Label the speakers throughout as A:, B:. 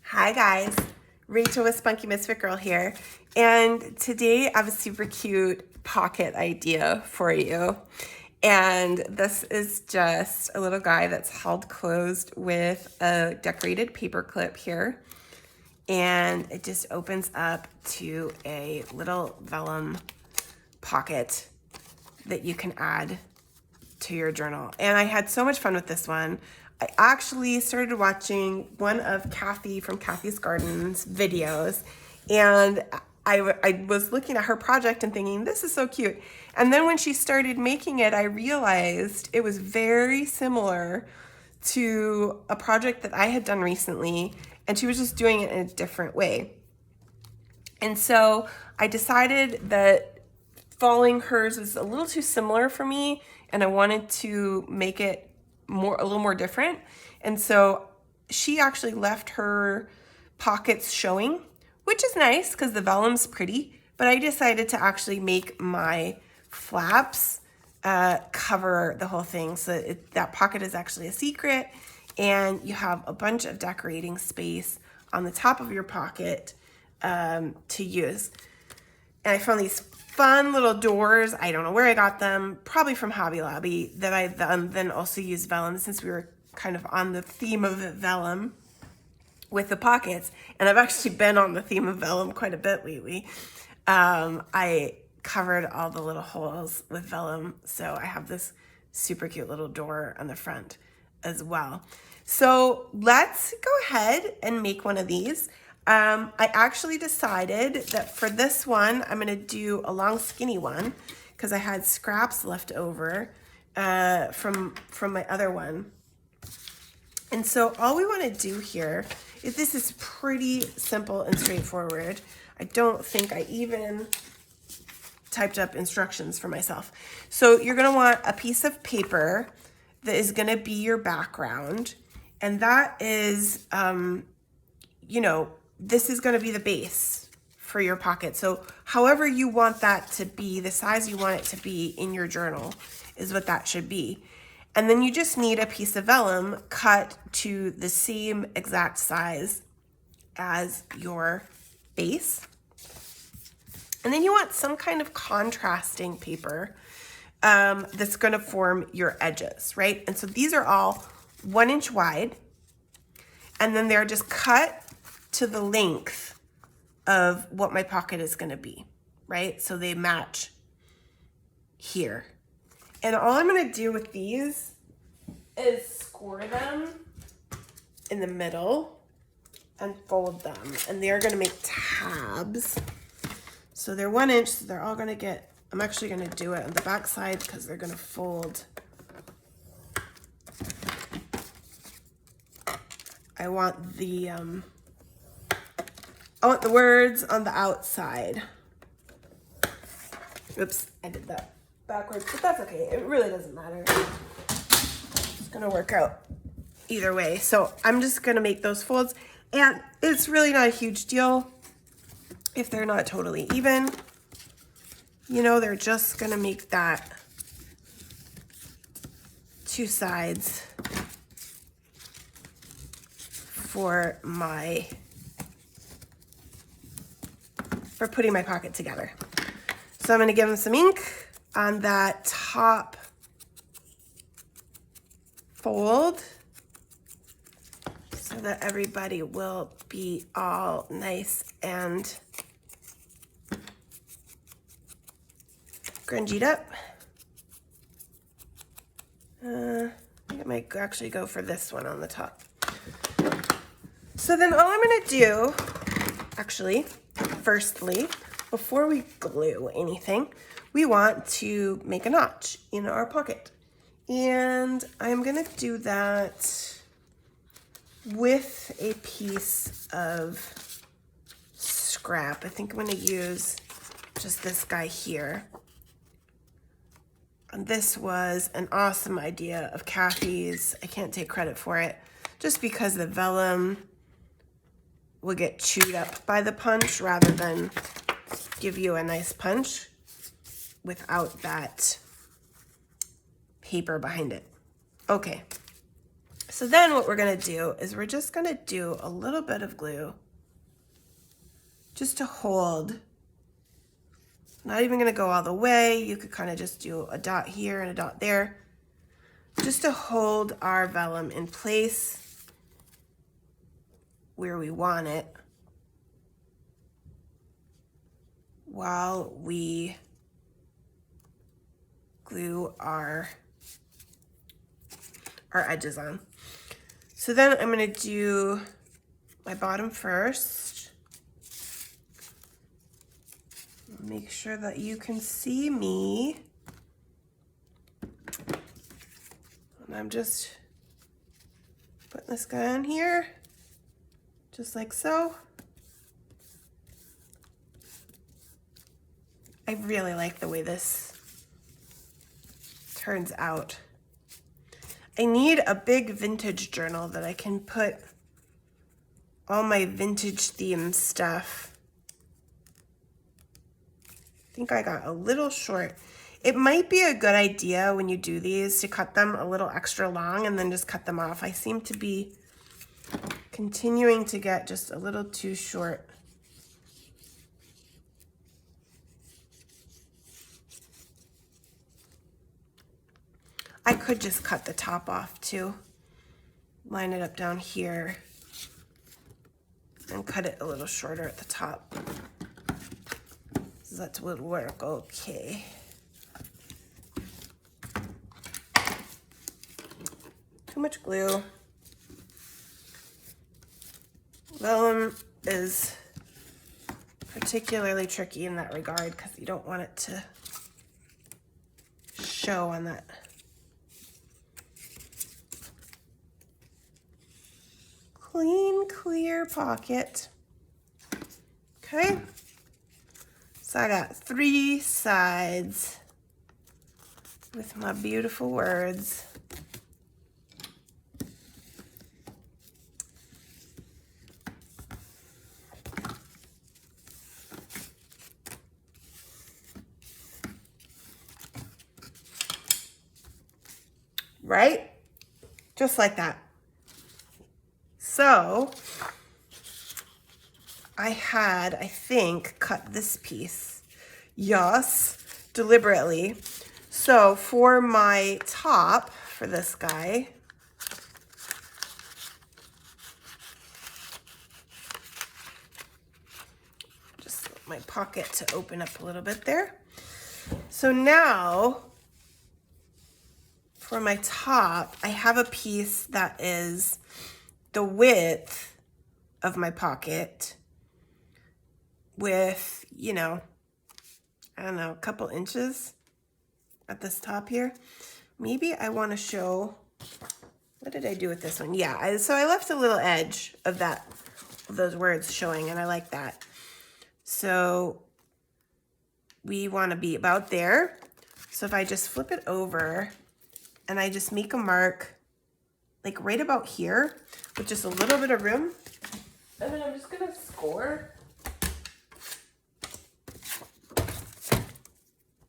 A: Hi guys, Rachel with Spunky Misfit Girl here, and today I have a super cute pocket idea for you. And this is just a little guy that's held closed with a decorated paper clip here, and it just opens up to a little vellum pocket that you can add to your journal. And I had so much fun with this one. I actually started watching one of Kathy from Kathy's Gardens videos, and I was looking at her project and thinking, this is so cute. And then when she started making it, I realized it was very similar to a project that I had done recently, and she was just doing it in a different way. And so I decided that following hers is a little too similar for me, and I wanted to make it a little more different. And so she actually left her pockets showing, which is nice because the vellum's pretty, but I decided to actually make my flaps cover the whole thing, so that pocket is actually a secret, and you have a bunch of decorating space on the top of your pocket to use. And I found these fun little doors. I don't know where I got them, probably from Hobby Lobby, that I then also use vellum, since we were kind of on the theme of vellum with the pockets. And I've actually been on the theme of vellum quite a bit lately. I covered all the little holes with vellum, so I have this super cute little door on the front as well. So let's go ahead and make one of these. I actually decided that for this one, I'm going to do a long skinny one because I had scraps left over from my other one. And so all we want to do here is, this is pretty simple and straightforward. I don't think I even typed up instructions for myself. So you're going to want a piece of paper that is going to be your background. And that is, this is going to be the base for your pocket. So however you want that to be, the size you want it to be in your journal is what that should be. And then you just need a piece of vellum cut to the same exact size as your base. And then you want some kind of contrasting paper that's going to form your edges, right? And so these are all 1 inch wide, and then they're just cut to the length of what my pocket is going to be, right? So they match here. And all I'm going to do with these is score them in the middle and fold them. And they're going to make tabs. So they're 1 inch, so they're all going to get, I'm actually going to do it on the back side because they're going to fold. I want the words on the outside. Oops, I did that backwards, but that's okay. It really doesn't matter. It's gonna work out either way. So I'm just gonna make those folds, and it's really not a huge deal if they're not totally even. They're just gonna make that two sides for putting my pocket together. So I'm going to give them some ink on that top fold so that everybody will be all nice and grungied up. I think I might actually go for this one on the top. So then all I'm going to do, actually, firstly, before we glue anything, we want to make a notch in our pocket. And I'm going to do that with a piece of scrap. I think I'm going to use just this guy here. And this was an awesome idea of Kathy's. I can't take credit for it, just because the vellum will get chewed up by the punch rather than give you a nice punch without that paper behind it. Okay, So then what we're gonna do is we're just gonna do a little bit of glue just to hold. Not even gonna go all the way. You could kind of just do a dot here and a dot there, just to hold our vellum in place where we want it while we glue our edges on. So then I'm gonna do my bottom first. Make sure that you can see me. And I'm just putting this guy on here, just like so. I really like the way this turns out. I need a big vintage journal that I can put all my vintage theme stuff. I think I got a little short. It might be a good idea when you do these to cut them a little extra long and then just cut them off. I seem to be continuing to get just a little too short. I could just cut the top off too. Line it up down here and cut it a little shorter at the top. So that would work okay. Too much glue. Vellum is particularly tricky in that regard because you don't want it to show on that. Clean, clear pocket. Okay. So I got 3 sides with my beautiful words. Right? Just like that. So I had, I think, cut this piece. Yes, deliberately. So for my top, for this guy, just want my pocket to open up a little bit there. So now, for my top, I have a piece that is the width of my pocket with, you know, I don't know, a couple inches at this top here. Maybe I want to show, what did I do with this one? Yeah, so I left a little edge of that, of those words showing, and I like that. So we want to be about there. So if I just flip it over and I just make a mark like right about here with just a little bit of room, and then I'm just gonna score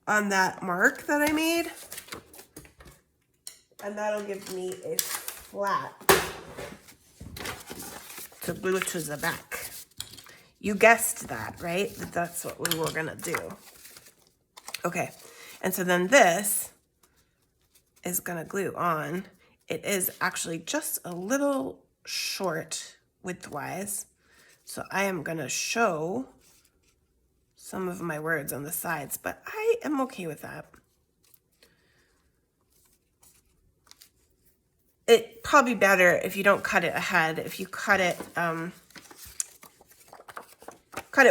A: on that mark that I made, and that'll give me a flat to glue to the back. You guessed that, right? That's what we were gonna do. Okay, and so then this is gonna glue on. It is actually just a little short widthwise, so I am gonna show some of my words on the sides, but I am okay with that. It probably better if you don't cut it ahead. If you cut it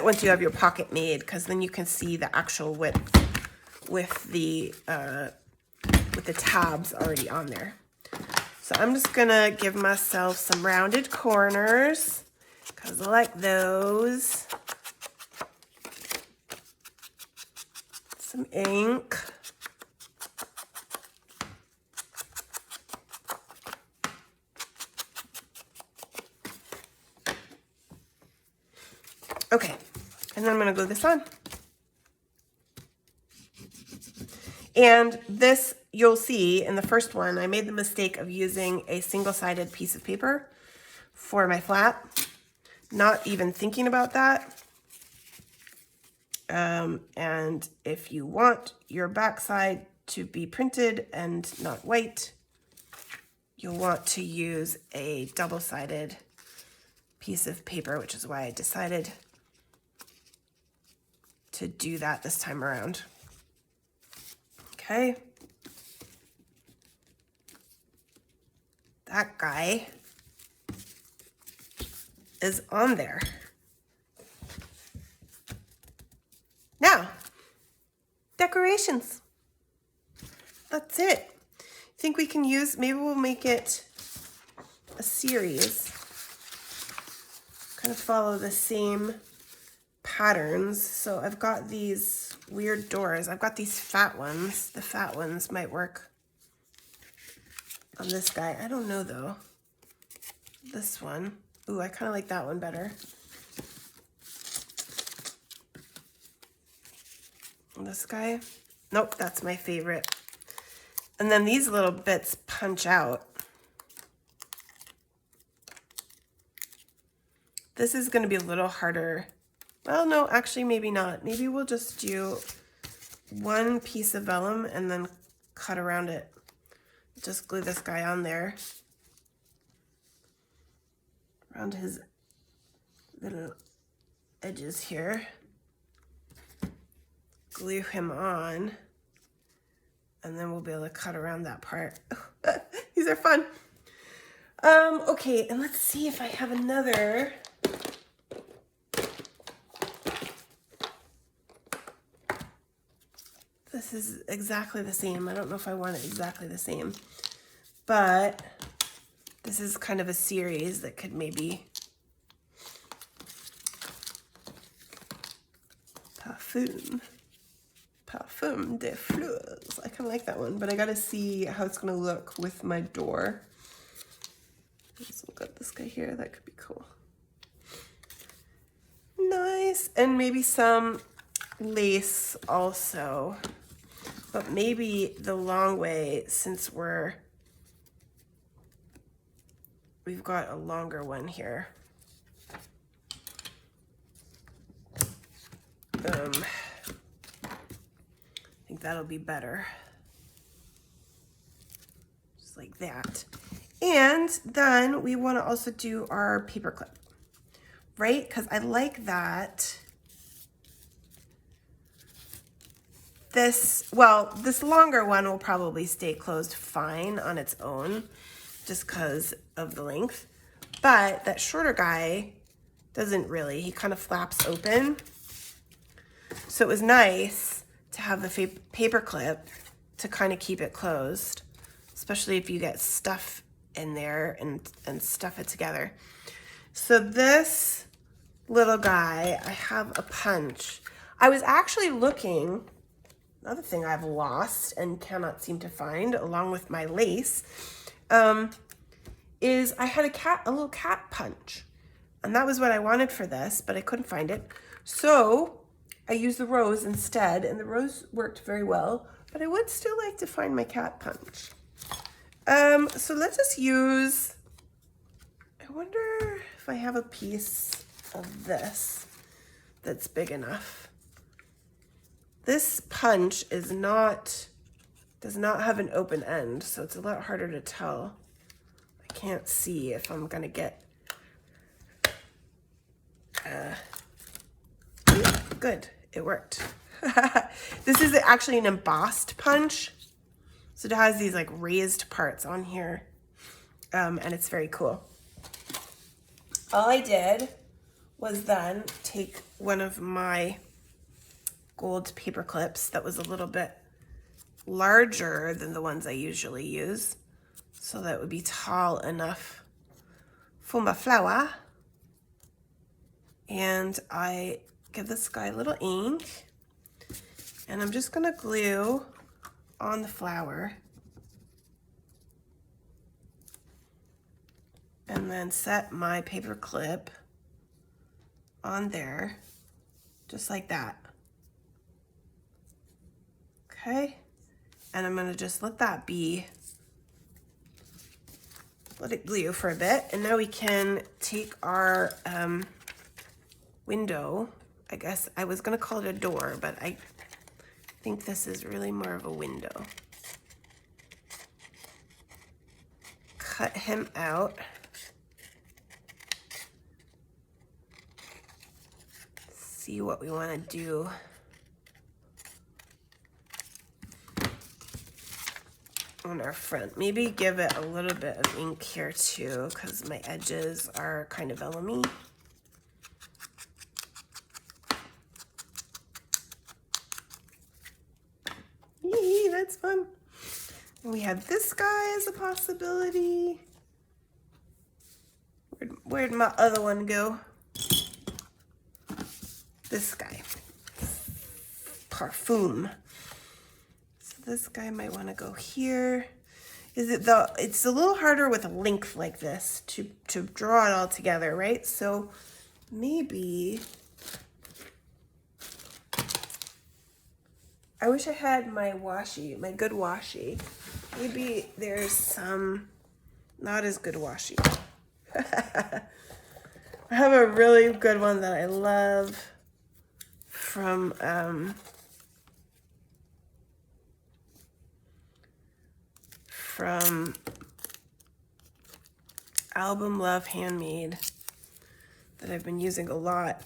A: once you have your pocket made, because then you can see the actual width with the tabs already on there. So I'm just gonna give myself some rounded corners because I like those. Some ink. Okay, and then I'm gonna glue this on. And this, you'll see in the first one, I made the mistake of using a single-sided piece of paper for my flat, not even thinking about that. And if you want your backside to be printed and not white, you'll want to use a double-sided piece of paper, which is why I decided to do that this time around. Okay. That guy is on there. Now, decorations. That's it. I think we can use, maybe we'll make it a series. Kind of follow the same patterns. So I've got these weird doors. I've got these fat ones. The fat ones might work on this guy. I don't know though. This one. Ooh, I kind of like that one better. And this guy. Nope, that's my favorite. And then these little bits punch out. This is going to be a little harder. Well, no, actually, maybe not. Maybe we'll just do one piece of vellum and then cut around it. Just glue this guy on there. Around his little edges here. Glue him on. And then we'll be able to cut around that part. These are fun. Okay, and let's see if I have another. This is exactly the same. I don't know if I want it exactly the same, but this is kind of a series that could maybe Parfum de fleurs. I kind of like that one, but I gotta see how it's gonna look with my door. So we've got this guy here. That could be cool. Nice. And maybe some lace also. But maybe the long way, since we've got a longer one here. I think that'll be better. Just like that. And then we want to also do our paper clip, right? Because I like that. This longer one will probably stay closed fine on its own just because of the length. But that shorter guy doesn't really. He kind of flaps open. So it was nice to have the paper clip to kind of keep it closed, especially if you get stuff in there and stuff it together. So this little guy, I have a punch. I was actually looking, another thing I've lost and cannot seem to find along with my lace, is I had a little cat punch. And that was what I wanted for this, but I couldn't find it. So I used the rose instead, and the rose worked very well, but I would still like to find my cat punch. So let's just use, I wonder if I have a piece of this that's big enough. This punch does not have an open end, so it's a lot harder to tell. I can't see if I'm gonna get, good, it worked. This is actually an embossed punch. So it has these like raised parts on here, and it's very cool. All I did was then take one of my gold paper clips that was a little bit larger than the ones I usually use, so that it would be tall enough for my flower. And I give this guy a little ink, and I'm just gonna glue on the flower and then set my paper clip on there just like that. Okay, And I'm gonna just let that be. Let it glue for a bit. And now we can take our window. I guess I was gonna call it a door, but I think this is really more of a window. Cut him out. See what we want to do. On our front. Maybe give it a little bit of ink here too, because my edges are kind of vellum-y. Yee, that's fun. And we have this guy as a possibility. Where'd my other one go? This guy. Parfum. So this guy might want to go here. It's a little harder with a length like this to draw it all together, right? So maybe I wish I had my washi, my good washi. Maybe there's some not as good washi. I have a really good one that I love from Album Love Handmade that I've been using a lot,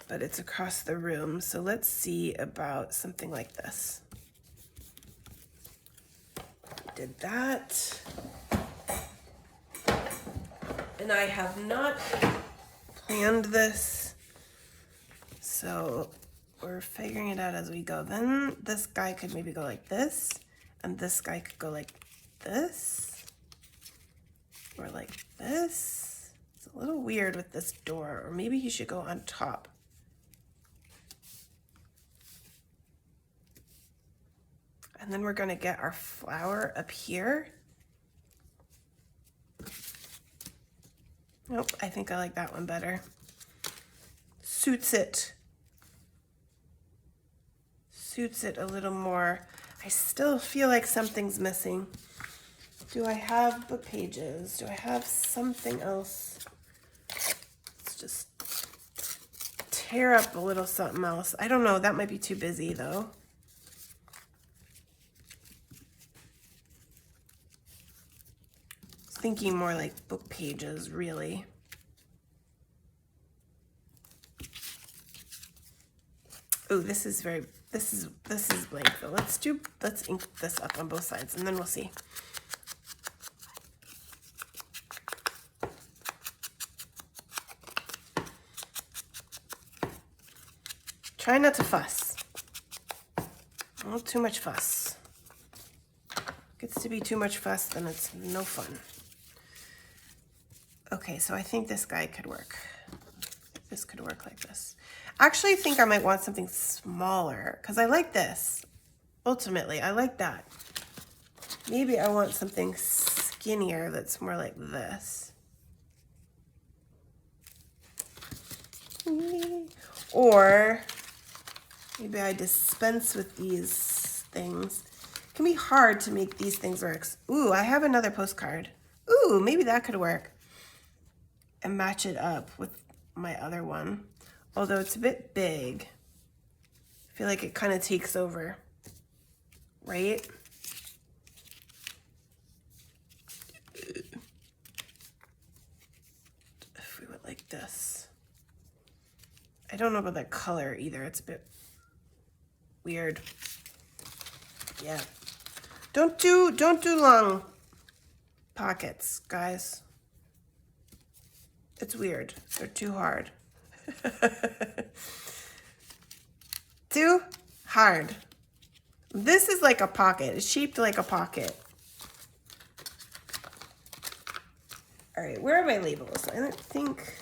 A: but it's across the room. So let's see about something like this. Did that. And I have not planned this, so we're figuring it out as we go. Then this guy could maybe go like this, and this guy could go like this, or like this. It's a little weird with this door, or maybe he should go on top. And then we're gonna get our flower up here. Nope, I think I like that one better. Suits it. Suits it a little more. I still feel like something's missing. Do I have book pages? Do I have something else? Let's just tear up a little something else. I don't know, that might be too busy though. Thinking more like book pages, really. Oh, this is blank though. Let's ink this up on both sides and then we'll see. Try not to fuss. Not too much fuss. Gets to be too much fuss, then it's no fun. Okay, so I think this guy could work. This could work like this. Actually, I think I might want something smaller because I like this. Ultimately, I like that. Maybe I want something skinnier that's more like this. Or maybe I dispense with these things. It can be hard to make these things work. Ooh, I have another postcard. Ooh, maybe that could work. And match it up with my other one. Although it's a bit big. I feel like it kind of takes over, right? If we went like this. I don't know about that color either. It's a bit weird. Yeah. Don't do long pockets, guys. It's weird. They're too hard. Too hard. This is like a pocket. It's shaped like a pocket. All right, where are my labels? I don't think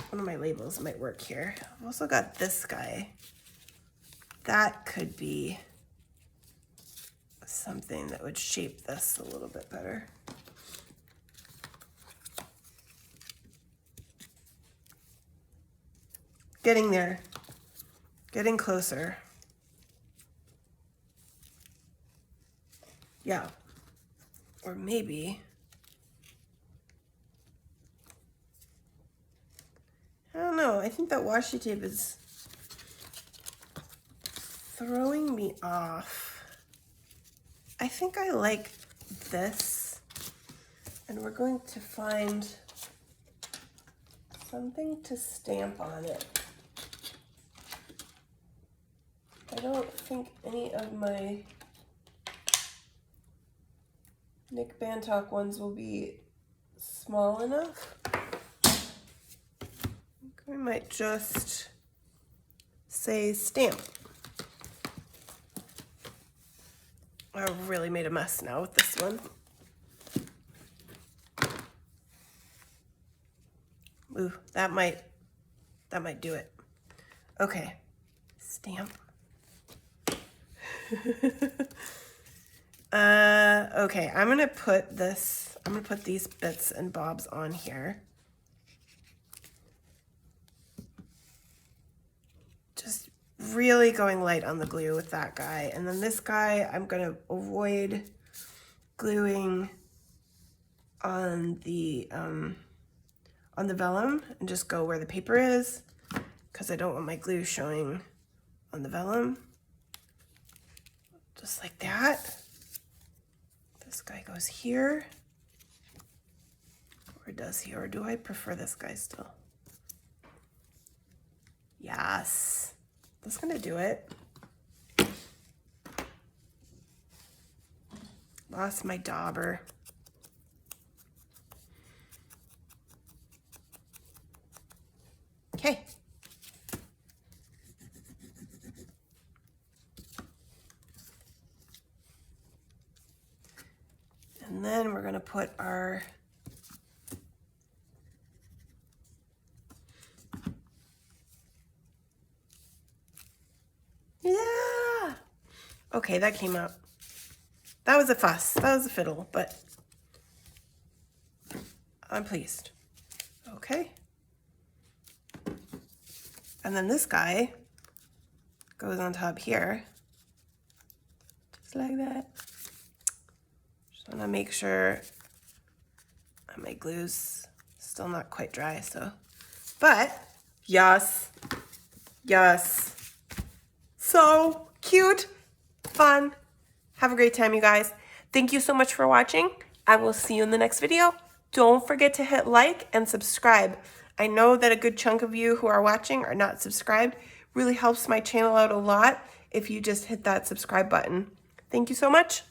A: one of my labels might work here. I've also got this guy. That could be something that would shape this a little bit better. Getting there, getting closer. Yeah. Or maybe, I don't know. I think that washi tape is throwing me off. I think I like this. And we're going to find something to stamp on it. I don't think any of my Nick Bantock ones will be small enough. I think we might just say stamp. I really made a mess now with this one. Ooh, that might do it. Okay, stamp. Okay, I'm gonna put these bits and bobs on here. Just really going light on the glue with that guy. And then this guy, I'm gonna avoid gluing on the vellum and just go where the paper is, because I don't want my glue showing on the vellum. Just like that. This guy goes here. Or does he? Or do I prefer this guy still? Yes. That's gonna do it. Lost my dauber. Okay. And then we're gonna put our okay, that came out. That was a fuss. That was a fiddle, but I'm pleased. Okay. And then this guy goes on top here, just like that. Just want to make sure my glue's still not quite dry, so. But, yes, yes. So cute, fun. Have a great time, you guys. Thank you so much for watching. I will see you in the next video. Don't forget to hit like and subscribe. I know that a good chunk of you who are watching are not subscribed. Really helps my channel out a lot if you just hit that subscribe button. Thank you so much.